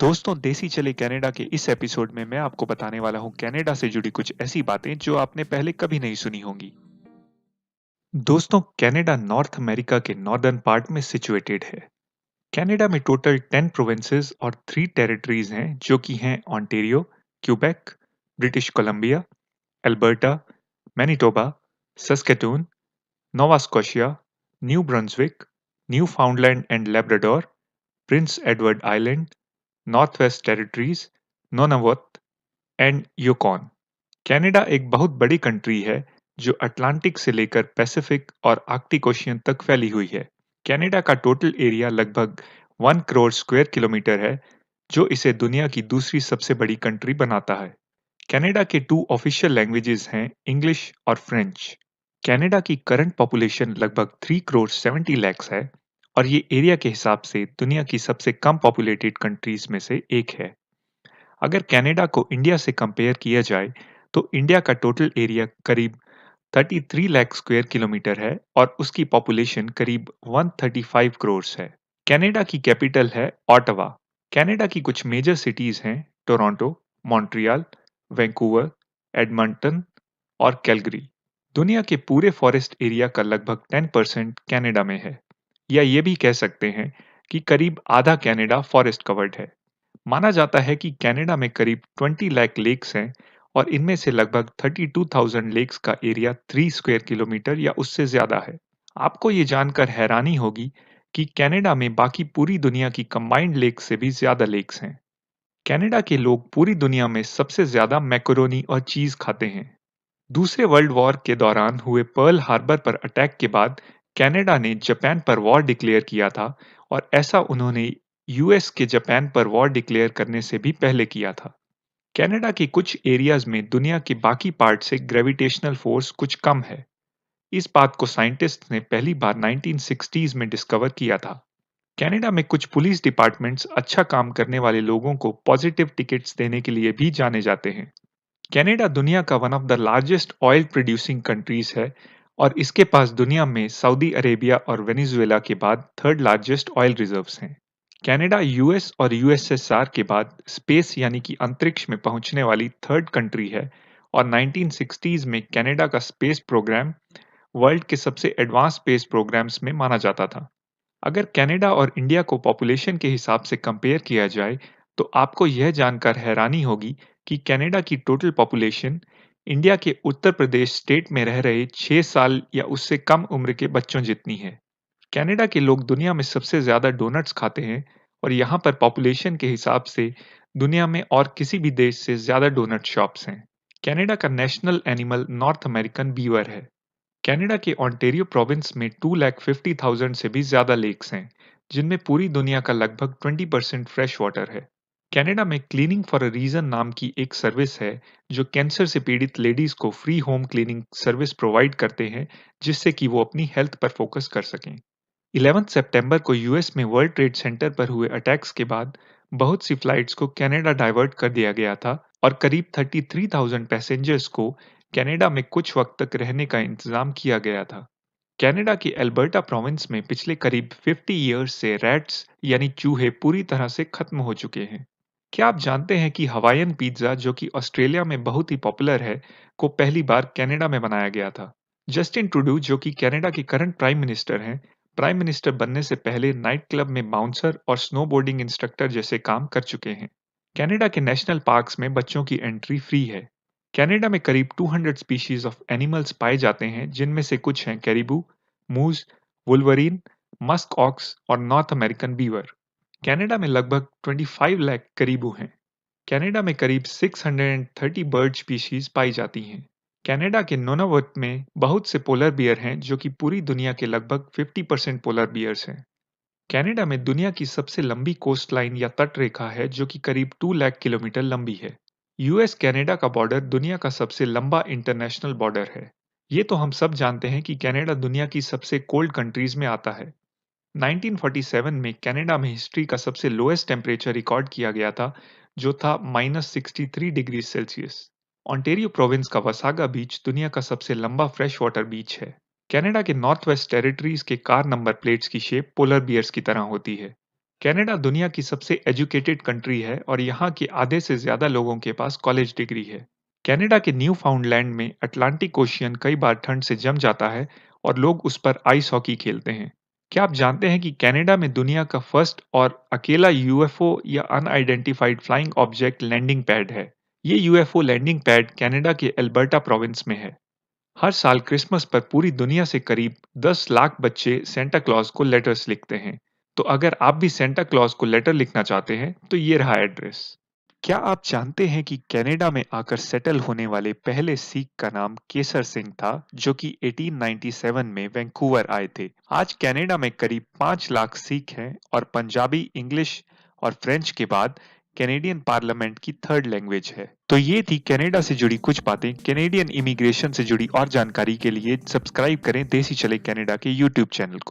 दोस्तों देसी चले कनाडा के इस एपिसोड में मैं आपको बताने वाला हूँ कनाडा से जुड़ी कुछ ऐसी बातें जो आपने पहले कभी नहीं सुनी होंगी। दोस्तों कनाडा नॉर्थ अमेरिका के नॉर्दर्न पार्ट में सिचुएटेड है। कनाडा में टोटल 10 प्रोविंसेस और 3 टेरिटरीज हैं जो कि हैं Ontario, Quebec, British Columbia, Alberta, Manitoba, Saskatoon, Nova Scotia, New Brunswick, Newfoundland and Labrador, Prince Edward Island, North West Territories, Nunavut and Yukon. Canada एक बहुत बड़ी कंट्री है जो अटलांटिक से लेकर पैसिफिक और आर्कटिक ओशियन तक फैली हुई है। कनाडा का टोटल एरिया लगभग 1 करोड़ स्क्वायर किलोमीटर है, जो इसे दुनिया की दूसरी सबसे बड़ी कंट्री बनाता है। कनाडा के 2 ऑफिशियल लैंग्वेजेस हैं इंग्लिश और फ्रेंच। कनाडा की करंट पॉपुलेशन लगभग 3 करोड़ 70 लैक्स है और ये एरिया के हिसाब से दुनिया की सबसे कम पॉपुलेटेड कंट्रीज में से एक है। अगर कनाडा को इंडिया से कंपेयर किया जाए तो इंडिया का टोटल एरिया करीब 33 लाख स्क्वायर किलोमीटर है और उसकी पॉपुलेशन करीब 135 करोड़ है। कनाडा की कैपिटल है ऑटावा। कनाडा की कुछ मेजर सिटीज हैं टोरंटो, मॉन्ट्रियल, वैंकूवर, एडमंटन और कैलगरी। दुनिया के पूरे फॉरेस्ट एरिया का लगभग 10% कनाडा में है, या ये भी कह सकते हैं कि करीब आधा कनाडा फॉरेस्ट कवर्ड है। माना जाता है कि कनाडा में करीब 20 लाख लेक्स हैं और इनमें से लगभग 32,000 लेक्स का एरिया 3 स्क्वायर किलोमीटर या उससे ज्यादा है। आपको ये जानकर हैरानी होगी कि कनाडा में बाकी पूरी दुनिया की कंबाइंड लेक्स से भी ज्यादा लेक्स हैं। कनाडा के लोग पूरी दुनिया में सबसे ज्यादा मैकरोनी और चीज खाते हैं। दूसरे वर्ल्ड वॉर के दौरान हुए पर्ल हार्बर पर अटैक के बाद कनाडा ने जापान पर वॉर डिक्लेयर किया था और ऐसा उन्होंने यूएस के जापान पर वॉर डिक्लेयर करने से भी पहले किया था। कनाडा के कुछ एरियाज में दुनिया के बाकी पार्ट से ग्रेविटेशनल फोर्स कुछ कम है। इस बात को साइंटिस्ट ने पहली बार 1960s में डिस्कवर किया था। कनाडा में कुछ पुलिस डिपार्टमेंट्स अच्छा काम करने वाले लोगों को पॉजिटिव टिकट्स देने के लिए भी जाने जाते हैं। कनाडा दुनिया का one of the largest oil producing countries है और इसके पास दुनिया में सऊदी अरेबिया और वेनेजुएला के बाद थर्ड लार्जेस्ट ऑयल रिजर्व्स हैं। कनाडा यूएस और यूएसएसआर के बाद स्पेस यानी कि अंतरिक्ष में पहुंचने वाली थर्ड कंट्री है और 1960s में कनाडा का स्पेस प्रोग्राम वर्ल्ड के सबसे एडवांस स्पेस प्रोग्राम्स में माना जाता था। अगर कनाडा और इंडिया को पॉपुलेशन के हिसाब से कंपेयर किया जाए तो आपको यह जानकर हैरानी होगी कि कनाडा की टोटल पॉपुलेशन इंडिया के उत्तर प्रदेश स्टेट में रह रहे 6 साल या उससे कम उम्र के बच्चों जितनी है। कनाडा के लोग दुनिया में सबसे ज्यादा डोनट्स खाते हैं और यहाँ पर पॉपुलेशन के हिसाब से दुनिया में और किसी भी देश से ज्यादा डोनट शॉप्स हैं। कनाडा का national animal north American beaver है। कनाडा के ओंटारियो प्रोविंस में 2,50,000 से भी ज्यादा लेक्स हैं, जिनमें पूरी दुनिया का लगभग 20% फ्रेश वाटर है। कनाडा में क्लीनिंग फॉर अ रीजन नाम की एक सर्विस है जो कैंसर से पीड़ित लेडीज को free home cleaning service provide करते हैं, जिससे कि वो अपनी हेल्थ पर फोकस कर सकें। 11 सितंबर को यूएस में वर्ल्ड ट्रेड सेंटर पर हुए अटैक्स के बाद बहुत सी फ्लाइट्स को कनाडा डाइवर्ट कर दिया गया था और करीब 33,000 पैसेंजर्स को कनाडा में कुछ वक्त तक रहने का इंतजाम किया गया था। कनाडा के अल्बर्टा प्रोविंस में पिछले करीब 50 इयर्स से रैट्स यानी चूहे पूरी तरह से खत्म हो चुके हैं। क्या आप जानते हैं कि हवाईयन पिज्जा जो कि ऑस्ट्रेलिया में बहुत ही पॉपुलर है, को पहली बार कनाडा में बनाया गया था। जस्टिन ट्रूडू जो कि कनाडा के करंट प्राइम मिनिस्टर हैं, प्राइम मिनिस्टर बनने से पहले नाइट क्लब में बाउंसर और स्नोबोर्डिंग इंस्ट्रक्टर जैसे काम कर चुके हैं। कनाडा के नेशनल पार्क्स में बच्चों की एंट्री फ्री है। कनाडा में करीब 200 स्पीशीज ऑफ एनिमल्स पाए जाते हैं, जिनमें से कुछ हैं कैरिबू, मूज, वुल्वरीन, मस्क ऑक्स और नॉर्थ अमेरिकन बीवर। कनाडा में लगभग 25 लाख कैरिबू हैं। कनाडा में करीब 630 बर्ड स्पीशीज पाई जाती हैं। कनाडा के नूनअवत में बहुत से पोलर बियर हैं जो कि पूरी दुनिया के लगभग 50% पोलर बियर्स हैं। कनाडा में दुनिया की सबसे लंबी कोस्ट लाइन या तट रेखा है जो कि करीब 2 लाख किलोमीटर लंबी है। यूएस कनाडा का बॉर्डर दुनिया का सबसे लंबा इंटरनेशनल बॉर्डर है। ये तो हम सब जानते हैं कि कनाडा दुनिया की सबसे कोल्ड कंट्रीज में आता है। 1947 में कनाडा में हिस्ट्री का सबसे लोएस्ट टेम्परेचर रिकॉर्ड किया गया था, जो था -63 डिग्री सेल्सियस। ओंटारियो प्रोविंस का वसागा बीच दुनिया का सबसे लंबा फ्रेश वाटर बीच है। कनाडा के नॉर्थ वेस्ट टेरिटरीज के कार नंबर प्लेट्स की शेप पोलर बियर्स की तरह होती है। कनाडा दुनिया की सबसे एजुकेटेड कंट्री है और यहाँ के आधे से ज्यादा लोगों के पास कॉलेज डिग्री है। कनाडा के न्यू फाउंडलैंड में अटलांटिक ओशियन कई बार ठंड से जम जाता है और लोग उस पर आइस हॉकी खेलते हैं। क्या आप जानते हैं कि कनाडा में दुनिया का फर्स्ट और अकेला यूएफओ या unidentified flying object landing pad है? ये यूएफओ लैंडिंग पैड कनाडा के एल्बर्टा प्रोविंस में है। हर साल क्रिसमस पर पूरी दुनिया से करीब 10 लाख बच्चे सेंटा क्लॉज को लेटर्स लिखते हैं। तो अगर आप भी सेंटा क्लॉज को लेटर लिखना चाहते हैं, तो ये रहा एड्रेस। क्या आप जानते हैं कि कनाडा में आकर सेटल होने वाले पहले सिख का नाम केसर सिंह था, जो कि 1897 में वैंकूवर आए थे। आज कनाडा में करीब 5 लाख सिख हैं और पंजाबी, इंग्लिश और फ्रेंच के बाद कैनेडियन पार्लियामेंट की थर्ड लैंग्वेज है। तो ये थी कनाडा से जुड़ी कुछ बातें। कैनेडियन इमिग्रेशन से जुड़ी और जानकारी के लिए सब्सक्राइब करें देसी चले कनाडा के यूट्यूब चैनल को।